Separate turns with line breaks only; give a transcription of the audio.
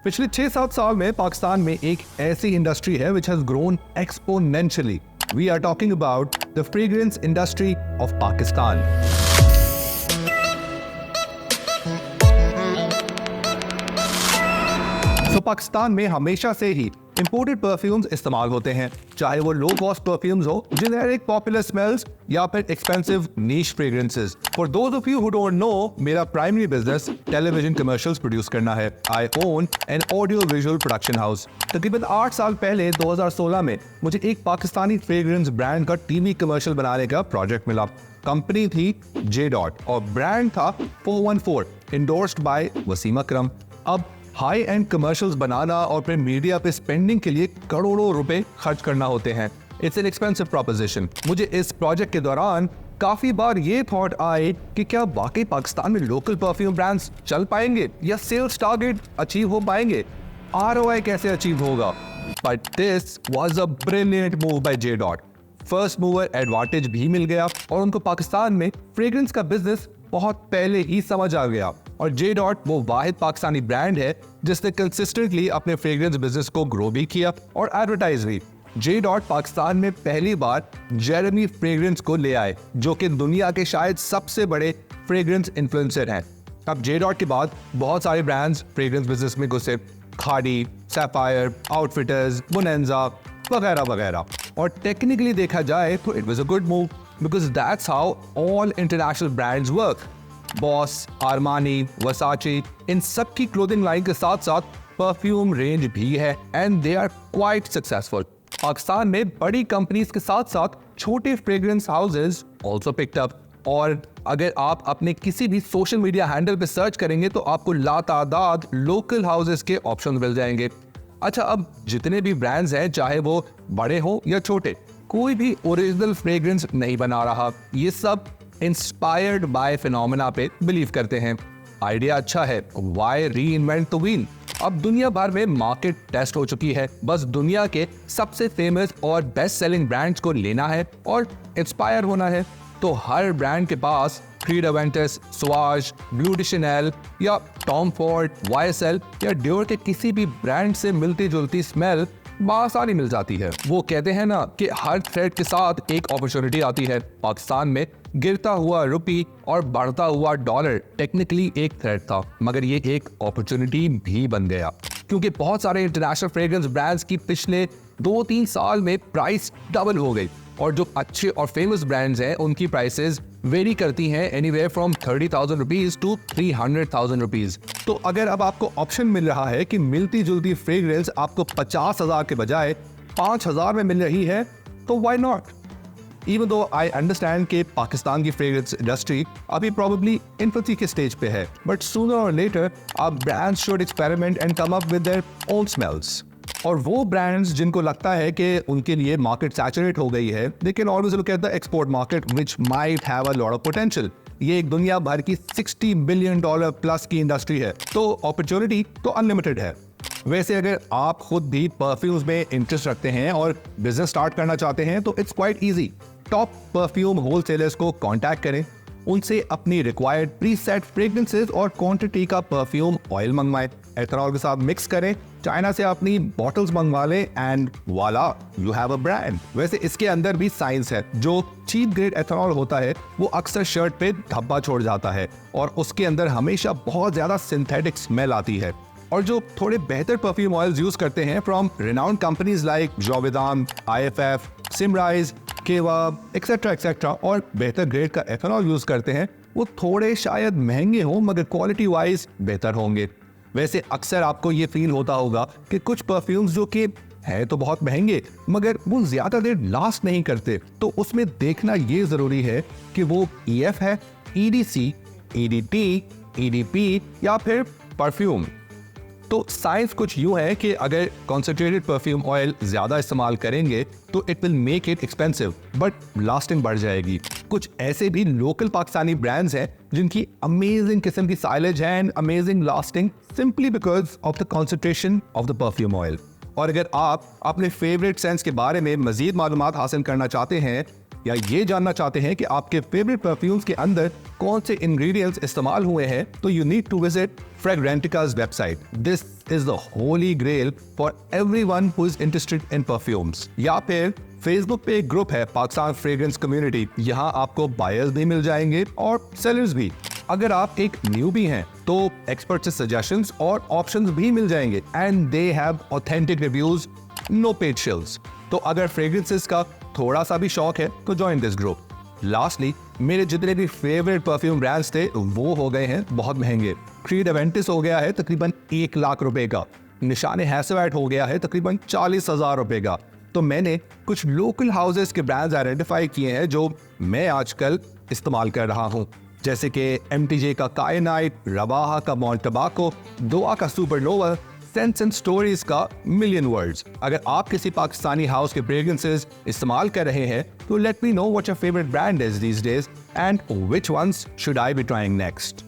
पिछले 6-7 साल में पाकिस्तान में एक ऐसी इंडस्ट्री है which has grown exponentially. We are talking about the fragrance industry of Pakistan. तो पाकिस्तान में हमेशा से ही इंपोर्टेड परफ्यूम्स इस्तेमाल होते हैं, चाहे वो लो कॉस्ट परफ्यूम्स हो, जेनेरिक पॉपुलर स्मेल्स या फिर expensive niche fragrances. For those of you who don't know, मेरा primary business television commercials produce करना है। I own an audio visual production house. तकरीबन 8 साल पहले 2016 में मुझे एक पाकिस्तानी फ्रेग्रेंस ब्रांड का टीवी कमर्शियल बनाने का प्रोजेक्ट मिला। कंपनी थी J Dot और ब्रांड था 414, इंडोर्स्ड बाय वसीम अकरम। अब हाई एंड कमर्शियल्स बनाना और फिर मीडिया पे स्पेंडिंग के लिए करोड़ों रुपए खर्च करना होते हैं। It's an expensive proposition. मुझे इस प्रोजेक्ट के दौरान काफी बार ये थॉट आए कि क्या वाकई पाकिस्तान में लोकल परफ्यूम ब्रांड्स चल पाएंगे या सेल्स टारगेट अचीव हो पाएंगे, ROI कैसे अचीव होगा। But this was a brilliant move by J Dot। First mover advantage भी मिल गया और उनको पाकिस्तान में फ्रेग्रेंस का बिजनेस बहुत पहले ही समझ आ गया। और J Dot वो वाहिद पाकिस्तानी ब्रांड है जिसने कंसिस्टेंटली अपने फ्रेग्रेंस बिजनेस को ग्रो भी किया और एडवर्टाइज भी। J Dot पाकिस्तान में पहली बार जेरेमी फ्रेग्रेंस को ले आए, जो कि दुनिया के शायद सबसे बड़े फ्रेग्रेंस इन्फ्लुएंसर हैं। अब J Dot के बाद बहुत सारे ब्रांड्स फ्रेग्रेंस बिजनेस में घुसे, खाड़ी, सैफायर, आउटफिटर्स, बोनेंजा वगैरह वगैरह। और टेक्निकली देखा जाए तो it was a good move because that's how all international brands work. Boss, Armani, Versace, इन सब की क्लोथिंग लाइन के साथ साथ परफ्यूम रेंज भी है and they are quite successful. Pakistan में बड़ी कंपनीज के साथ साथ छोटे fragrance houses also picked up. और अगर आप अपने किसी भी सोशल मीडिया हैंडल पे सर्च करेंगे तो आपको लातादाद लोकल हाउसेज के ऑप्शन मिल जाएंगे। अच्छा, अब जितने भी ब्रांड्स हैं, चाहे वो बड़े हो या छोटे, कोई भी ओरिजिनल फ्रेग्रेंस नहीं बना रहा। ये सब इंस्पायर्ड बाय फिनोमेना पे बिलीव करते हैं। आइडिया अच्छा है, व्हाई रीइन्वेंट द व्हील। अब दुनिया भर में मार्केट टेस्ट हो चुकी है, बस दुनिया के सबसे फेमस और बेस्ट सेलिंग ब्रांड्स को लेना है और इंस्पायर होना है। तो हर ब्रांड के पास क्रीड अवेंटस, स्वाज, ब्लू डी शनेल या टॉम फोर्ड, YSL या डियोर के किसी भी ब्रांड से मिलती जुलती स्मेल बासानी मिल जाती है। वो कहते हैं ना कि हर थ्रेड के साथ एक अपॉर्चुनिटी आती है। पाकिस्तान में गिरता हुआ रुपी और बढ़ता हुआ डॉलर टेक्निकली एक थ्रेड था, मगर ये एक अपॉर्चुनिटी भी बन गया क्योंकि बहुत सारे इंटरनेशनल फ्रेग्रेंस ब्रांड्स की पिछले 2-3 साल में प्राइस डबल हो गई और जो अच्छे और फेमस ब्रांड्स हैं उनकी प्राइसेस वेरी करती हैं anywhere from 30,000 rupees to 300,000 rupees. तो अगर अब आपको ऑप्शन मिल रहा है कि मिलती जुलती फ्रेग्रेंस आपको 50,000 के बजाय 5,000 में मिल रही है, तो why not. Even though I understand कि पाकिस्तान की फ्रेग्रेंस इंडस्ट्री अभी प्रोबेबली इन्फेंसी के स्टेज पे है, बट सूनर और later our brands should experiment and come up with their own smells. और वो ब्रांड्स जिनको लगता है कि उनके लिए मार्केट सैचुरेट हो गई है, they can always look at the export market which might have a lot of potential. ये एक दुनिया भर की $60 बिलियन प्लस की इंडस्ट्री है, तो अपॉर्चुनिटी तो अनलिमिटेड है। वैसे अगर आप खुद भी परफ्यूम्स में इंटरेस्ट रखते हैं और बिजनेस स्टार्ट करना चाहते हैं तो it's quite easy. Top perfume wholesalers को कांटेक्ट करें, उनसे अपनी रिक्वायर्ड प्रीसेट फ्रेग्रेंसेस और क्वांटिटी का परफ्यूम ऑयल मंगवाएं, एथेनॉल के साथ मिक्स करें, चाइना से अपनी बॉटल्स मंगवा लें एंड वाला यू हैव अ ब्रांड। वैसे इसके अंदर भी साइंस है। जो चीप ग्रेड एथेनॉल होता है वो अक्सर शर्ट पे धब्बा छोड़ जाता है और उसके अंदर हमेशा बहुत ज्यादा सिंथेटिक स्मेल आती है। और जो थोड़े बेहतर परफ्यूम ऑयल्स यूज करते हैं from renowned companies like Givaudan, IFF, Symrise, Keva etcetera और बेहतर ग्रेड का एथेनॉल यूज करते हैं, वो थोड़े शायद महंगे हों मगर क्वालिटी वाइज बेहतर होंगे। वैसे अक्सर आपको ये फील होता होगा कि कुछ परफ्यूम्स जो कि है तो बहुत महंगे मगर वो ज्यादा देर लास्ट नहीं करते, तो उसमें देखना ये जरूरी है कि वो EF है, EDC, EDT, EDP या फिर परफ्यूम। तो साइंस कुछ यूं है कि अगर कॉन्सेंट्रेटेड परफ्यूम ऑयल ज्यादा इस्तेमाल करेंगे तो it will make it expensive but lasting बढ़ जाएगी। कुछ ऐसे भी लोकल पाकिस्तानी ब्रांड्स हैं जिनकी अमेजिंग किस्म की साइलेज है and amazing lasting simply because of the concentration of the perfume oil. और अगर आप अपने फेवरेट सेंस के बारे में मजीद मालूमात हासिल करना चाहते हैं या ये जानना चाहते हैं कि आपके फेवरेट परफ्यूम्स के अंदर कौन से इंग्रेडिएंट्स इस्तेमाल हुए हैं, तो you need to visit Fragrantica's website. This is the holy grail for everyone who is interested in perfumes. या फिर फेसबुक पे एक ग्रुप है पाकिस्तान फ्रेग्रेंस कम्युनिटी, यहाँ आपको बायर्स भी मिल जाएंगे और सेलर्स भी। अगर आप एक न्यूबी हैं तो एक्सपर्ट से सजेशंस और ऑप्शंस भी मिल जाएंगे and they have authentic reviews, no paid shills. तो अगर फ्रेग्रेंसेस का थोड़ा सा भी शौक है तो जॉइन दिस ग्रुप। लास्टली, मेरे जितने भी फेवरेट परफ्यूम ब्रांड्स थे वो हो गए हैं बहुत महंगे। क्रीड एवेंटिस हो गया है तकरीबन 1 लाख रुपए का, निशान हैसवेट हो गया है तकरीबन 40,000 रुपए का। तो मैंने कुछ लोकल हाउसेस के ब्रांड्स आइडेंटिफाई किए हैं जो मैं आजकल इस्तेमाल कर रहा हूँ, जैसे कि MTJ का कायनाइट, रवाहा का मॉन्ट टबाको, दोआ का सुपरनोवा, सेंस एंड स्टोरीज का मिलियन वर्ड्स। अगर आप किसी पाकिस्तानी हाउस के फ्रेग्रेंसेस इस्तेमाल कर रहे हैं तो let me know what your favourite brand is these days and which ones should I be trying next.